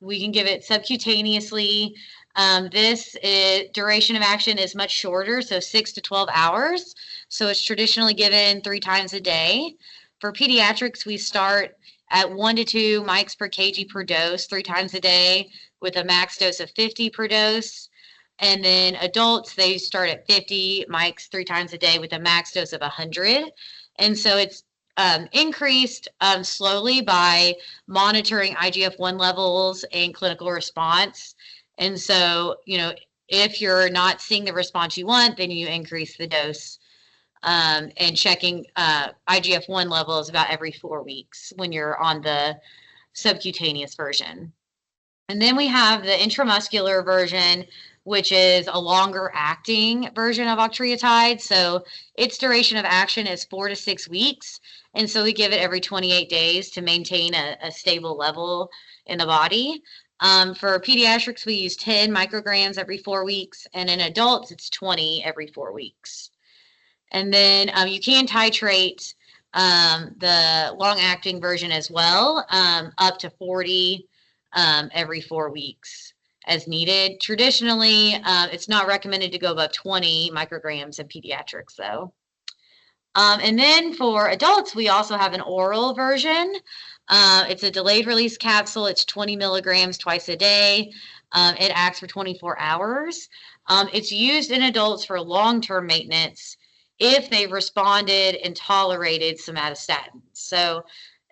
B: we can give it subcutaneously. This duration of action is much shorter, so 6 to 12 hours. So it's traditionally given 3 times a day. For pediatrics, we start at 1 to 2 mics per kg per dose, 3 times a day, with a max dose of 50 per dose. And then adults, they start at 50 mics 3 times a day with a max dose of 100. And so it's increased slowly by monitoring IGF-1 levels and clinical response. And so, if you're not seeing the response you want, then you increase the dose and checking IGF-1 levels about every 4 weeks when you're on the subcutaneous version. And then we have the intramuscular version, which is a longer acting version of octreotide. So its duration of action is 4 to 6 weeks. And so we give it every 28 days to maintain a stable level in the body. For pediatrics, we use 10 micrograms every 4 weeks. And in adults, it's 20 every 4 weeks. And then you can titrate the long-acting version as well, up to 40 every 4 weeks as needed. Traditionally, it's not recommended to go above 20 micrograms in pediatrics, though. And then for adults, we also have an oral version. It's a delayed release capsule. It's 20 milligrams twice a day. It acts for 24 hours. It's used in adults for long-term maintenance if they've responded and tolerated somatostatin. So,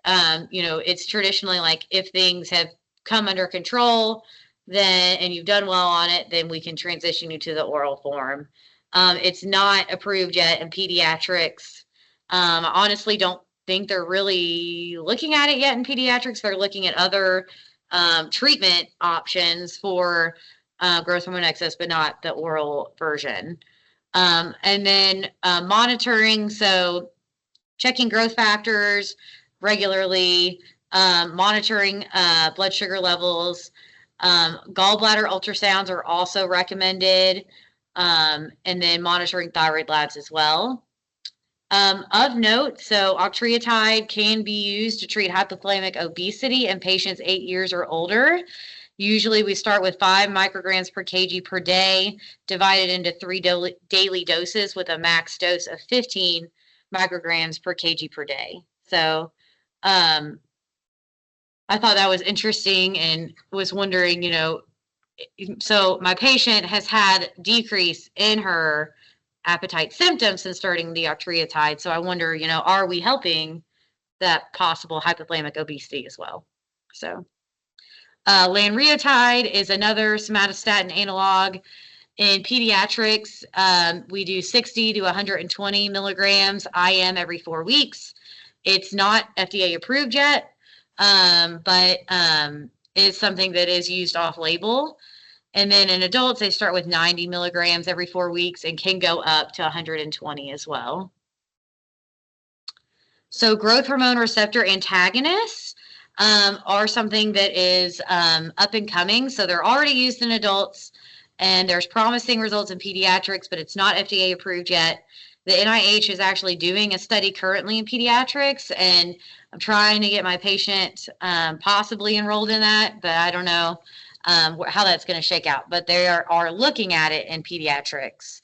B: it's traditionally like if things have come under control, and you've done well on it, then we can transition you to the oral form. It's not approved yet in pediatrics. I honestly don't think they're really looking at it yet in pediatrics. They're looking at other treatment options for growth hormone excess, but not the oral version. And then monitoring, so checking growth factors regularly, monitoring blood sugar levels. Gallbladder ultrasounds are also recommended, and then monitoring thyroid labs as well. Of note, so octreotide can be used to treat hypothalamic obesity in patients 8 years or older. Usually we start with 5 micrograms per kg per day, divided into 3 daily doses with a max dose of 15 micrograms per kg per day. So I thought that was interesting and was wondering, so my patient has had decrease in her appetite symptoms since starting the octreotide. So I wonder, are we helping that possible hypothalamic obesity as well? So lanreotide is another somatostatin analog. In pediatrics, we do 60 to 120 milligrams IM every 4 weeks. It's not FDA approved yet, but is something that is used off-label. And then in adults, they start with 90 milligrams every 4 weeks and can go up to 120 as well. So growth hormone receptor antagonists are something that is up and coming. So they're already used in adults, and there's promising results in pediatrics, but it's not FDA approved yet. the NIH is actually doing a study currently in pediatrics, and I'm trying to get my patient possibly enrolled in that, but I don't know how that's going to shake out. But they are looking at it in pediatrics.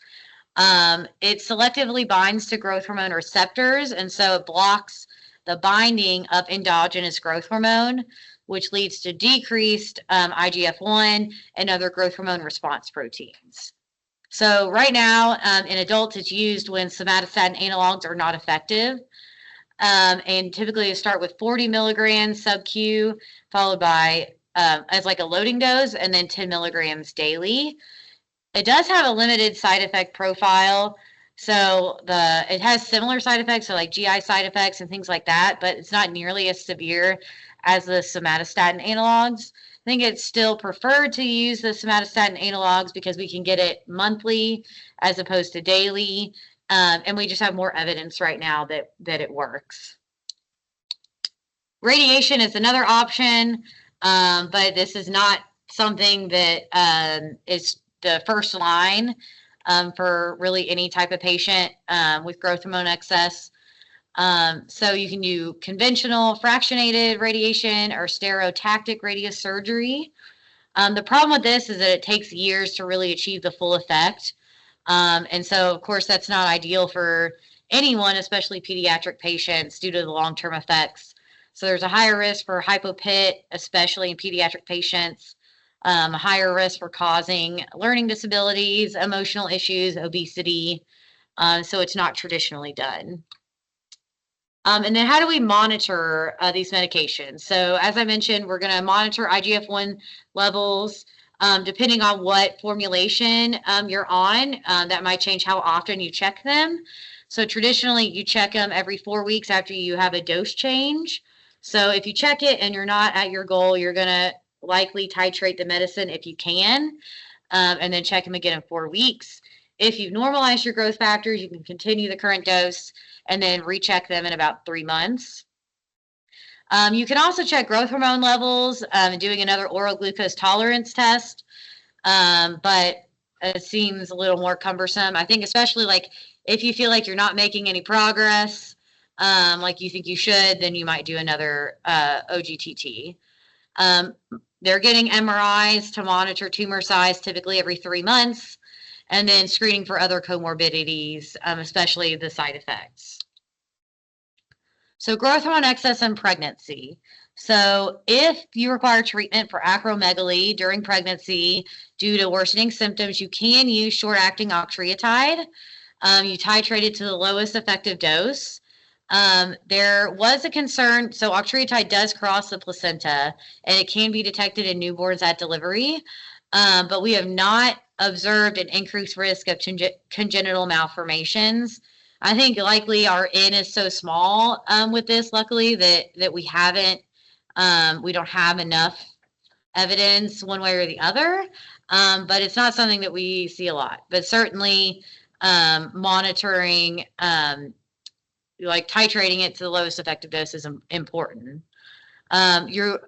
B: It selectively binds to growth hormone receptors, and so it blocks the binding of endogenous growth hormone, which leads to decreased IGF-1 and other growth hormone response proteins. So right now, in adults, it's used when somatostatin analogs are not effective. And typically, you start with 40 milligrams sub-Q, followed by as like a loading dose, and then 10 milligrams daily. It does have a limited side effect profile. So it has similar side effects, so like GI side effects and things like that, but it's not nearly as severe as the somatostatin analogs. I think it's still preferred to use the somatostatin analogs because we can get it monthly as opposed to daily. And we just have more evidence right now that it works. Radiation is another option, but this is not something that is the first line for really any type of patient with growth hormone excess. So you can do conventional fractionated radiation or stereotactic radiosurgery. The problem with this is that it takes years to really achieve the full effect. And so, of course, that's not ideal for anyone, especially pediatric patients, due to the long-term effects. So there's a higher risk for hypopit, especially in pediatric patients, a higher risk for causing learning disabilities, emotional issues, obesity. So it's not traditionally done. And then how do we monitor these medications? So as I mentioned, we're going to monitor IGF-1 levels depending on what formulation you're on. That might change how often you check them. So traditionally, you check them every 4 weeks after you have a dose change. So if you check it and you're not at your goal, you're going to likely titrate the medicine if you can, and then check them again in 4 weeks. If you've normalized your growth factors, you can continue the current dose and then recheck them in about 3 months. You can also check growth hormone levels, doing another oral glucose tolerance test, but it seems a little more cumbersome. I think especially like if you feel like you're not making any progress, like you think you should, then you might do another OGTT. They're getting MRIs to monitor tumor size typically every 3 months, and then screening for other comorbidities, especially the side effects. So growth hormone excess in pregnancy. So if you require treatment for acromegaly during pregnancy due to worsening symptoms, you can use short-acting octreotide. You titrate it to the lowest effective dose. There was a concern, so octreotide does cross the placenta, and it can be detected in newborns at delivery, but we have not observed an increased risk of congenital malformations. I think likely our N is so small with this, luckily, that we haven't, we don't have enough evidence one way or the other, but it's not something that we see a lot. But certainly monitoring, like titrating it to the lowest effective dose is important. Your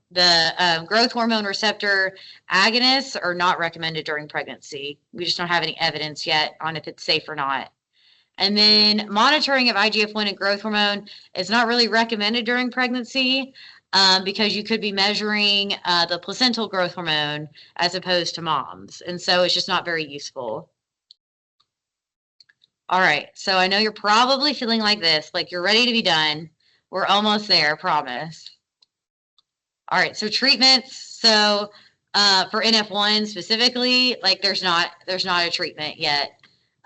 B: the growth hormone receptor agonists are not recommended during pregnancy. We just don't have any evidence yet on if it's safe or not. And then monitoring of IGF-1 and growth hormone is not really recommended during pregnancy because you could be measuring the placental growth hormone as opposed to mom's. And so it's just not very useful. All right, so I know you're probably feeling like this, like you're ready to be done. We're almost there, promise. All right, so treatments. So for NF1 specifically, like there's not a treatment yet.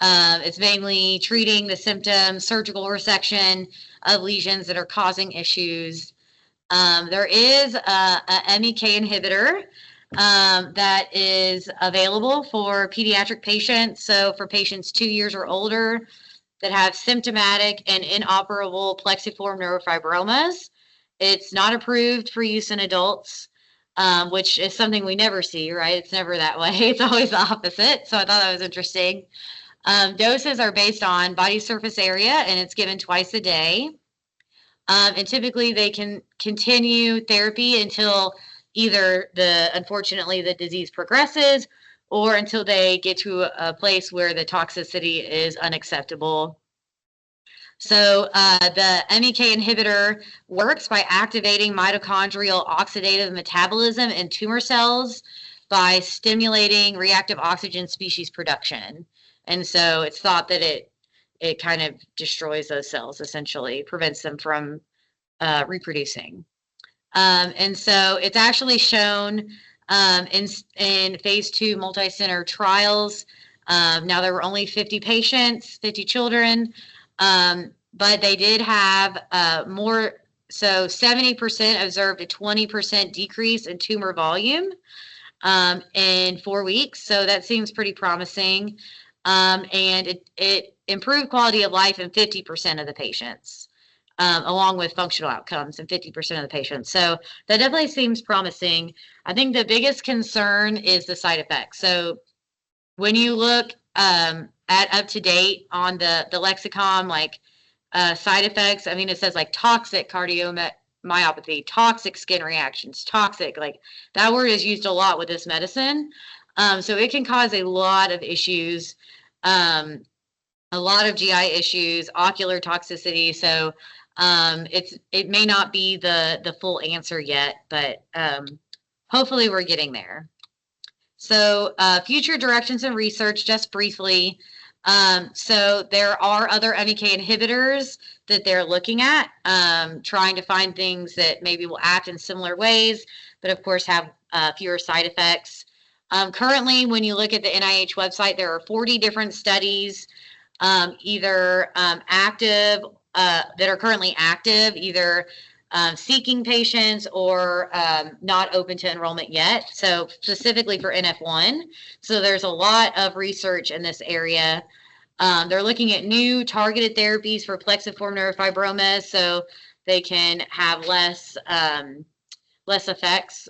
B: It's mainly treating the symptoms, surgical resection of lesions that are causing issues. There is a MEK inhibitor that is available for pediatric patients. So for patients 2 years or older that have symptomatic and inoperable plexiform neurofibromas. It's not approved for use in adults, which is something we never see, right? It's never that way. It's always the opposite. So I thought that was interesting. Doses are based on body surface area, and it's given twice a day. And typically they can continue therapy until either unfortunately the disease progresses or until they get to a place where the toxicity is unacceptable. So the MEK inhibitor works by activating mitochondrial oxidative metabolism in tumor cells by stimulating reactive oxygen species production. And so it's thought that it kind of destroys those cells, essentially, prevents them from reproducing. And so it's actually shown in phase 2 multi-center trials. Now there were only 50 patients, 50 children, but they did have more. So 70% observed a 20% decrease in tumor volume in 4 weeks. So that seems pretty promising. And it improved quality of life in 50% of the patients, along with functional outcomes in 50% of the patients. So that definitely seems promising. I think the biggest concern is the side effects. So when you look at up to date on the lexicon, like side effects, I mean, it says like toxic cardiomyopathy, toxic skin reactions, toxic, like that word is used a lot with this medicine. So it can cause a lot of issues, a lot of GI issues, ocular toxicity. So it may not be the full answer yet, but hopefully we're getting there. So future directions and research, just briefly. So there are other MEK inhibitors that they're looking at, trying to find things that maybe will act in similar ways, but of course have fewer side effects. Currently, when you look at the NIH website, there are 40 different studies, either active, that are currently active, either seeking patients or not open to enrollment yet. So specifically for NF1. So there's a lot of research in this area. They're looking at new targeted therapies for plexiform neurofibromas, so they can have less effects.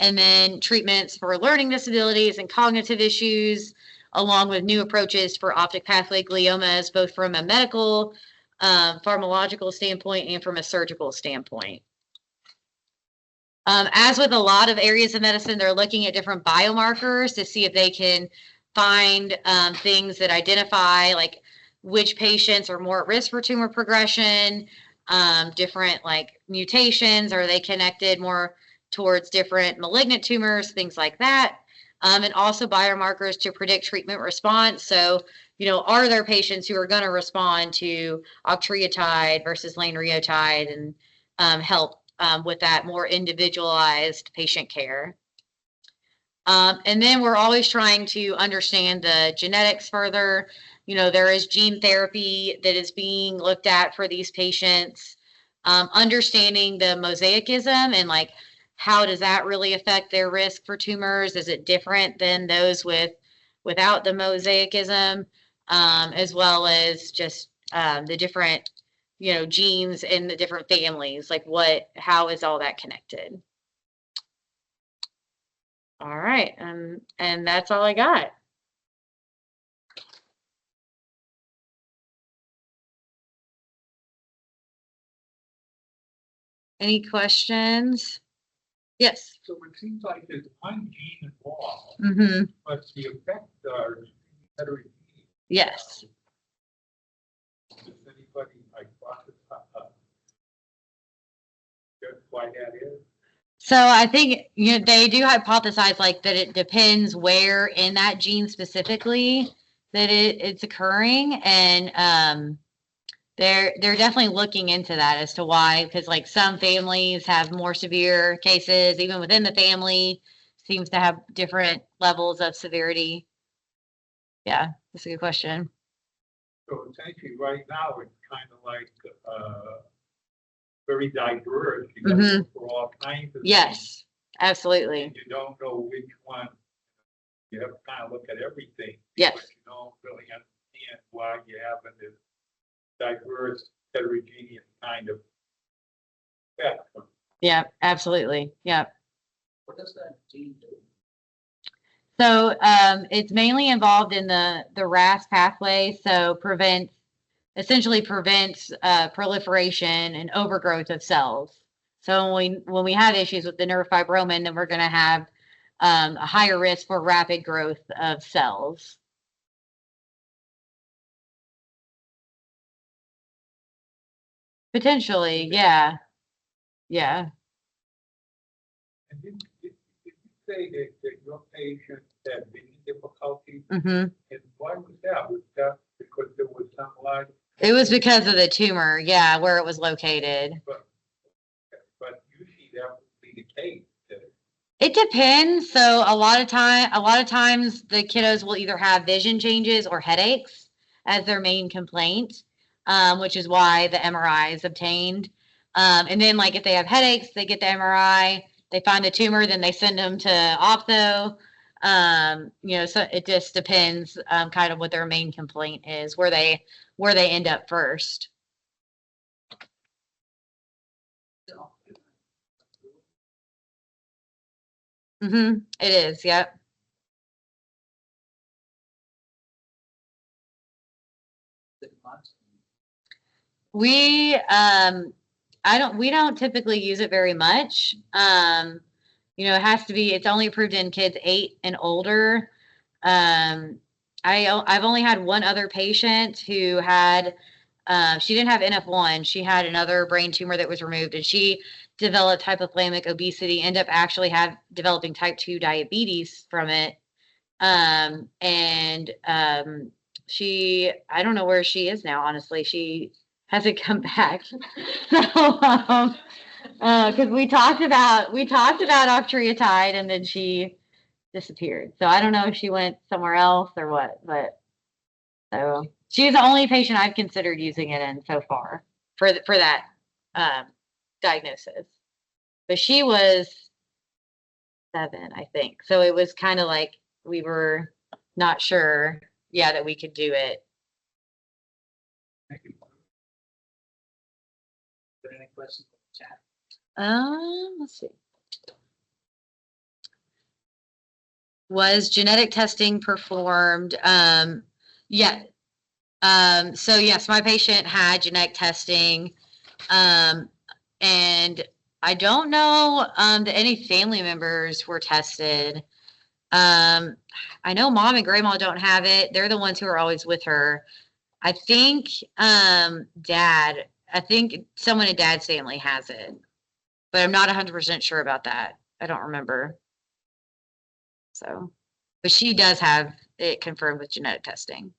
B: And then treatments for learning disabilities and cognitive issues, along with new approaches for optic pathway gliomas, both from a medical, pharmacological standpoint and from a surgical standpoint. As with a lot of areas of medicine, they're looking at different biomarkers to see if they can find things that identify like which patients are more at risk for tumor progression, different like mutations, are they connected more towards different malignant tumors, things like that. And also biomarkers to predict treatment response. So, you know, are there patients who are going to respond to octreotide versus lanreotide and help with that more individualized patient care. And then we're always trying to understand the genetics further. You know, there is gene therapy that is being looked at for these patients, understanding the mosaicism and like, how does that really affect their risk for tumors? Is it different than those without the mosaicism, as well as just the different, you know, genes in the different families? Like how is all that connected? All right, and that's all I got. Any questions? Yes.
C: So it seems like there's one gene involved, but the effects are heterogeneous.
B: Yes.
C: Does anybody guess why that is?
B: So I think, you know, they do hypothesize like that it depends where in that gene specifically that it's occurring, and they're definitely looking into that as to why, because like some families have more severe cases, even within the family seems to have different levels of severity. Yeah, that's a good question.
C: So essentially right now it's kind of like very diverse. You got to look for all kinds of
B: Yes, absolutely.
C: And you don't know which one. You have to kind of look at everything.
B: Yes.
C: But you don't really understand why you have this diverse, heterogeneous kind of spectrum.
B: Yeah, absolutely. Yeah.
C: What does that gene do?
B: So it's mainly involved in the RAS pathway, so essentially prevents proliferation and overgrowth of cells. So when we have issues with the neurofibromin, then we're going to have a higher risk for rapid growth of cells. Potentially, yeah. Yeah.
C: And did you say that your patient had vision difficulties?
B: Mm-hmm.
C: And why was that? Was that because there was some light?
B: It was because of the tumor, yeah, where it was located.
C: But usually that would be the case.
B: It depends. So a lot of times the kiddos will either have vision changes or headaches as their main complaint, which is why the MRI is obtained. And then like if they have headaches, they get the MRI, they find the tumor, then they send them to ophtho. So it just depends kind of what their main complaint is, where they end up first. Mm-hmm. It is, yep. We don't typically use it very much. It has to be, it's only approved in kids 8 and older. I've only had one other patient who had, she didn't have NF1. She had another brain tumor that was removed, and she developed hypothalamic obesity, ended up actually developing type 2 diabetes from it. I don't know where she is now, honestly. She hasn't come back. So, because we talked about octreotide, and then she disappeared. So I don't know if she went somewhere else or what, but so she's the only patient I've considered using it in so far for that diagnosis. But she was 7, I think. So it was kind of like we were not sure, that we could do it.
D: Thank you. Are there any questions in the chat?
B: Let's see. Was genetic testing performed? Yeah. So yes, my patient had genetic testing, and I don't know that any family members were tested. I know mom and grandma don't have it. They're the ones who are always with her. I think someone in dad's family has it, but I'm not 100% sure about that. I don't remember. So, but she does have it confirmed with genetic testing.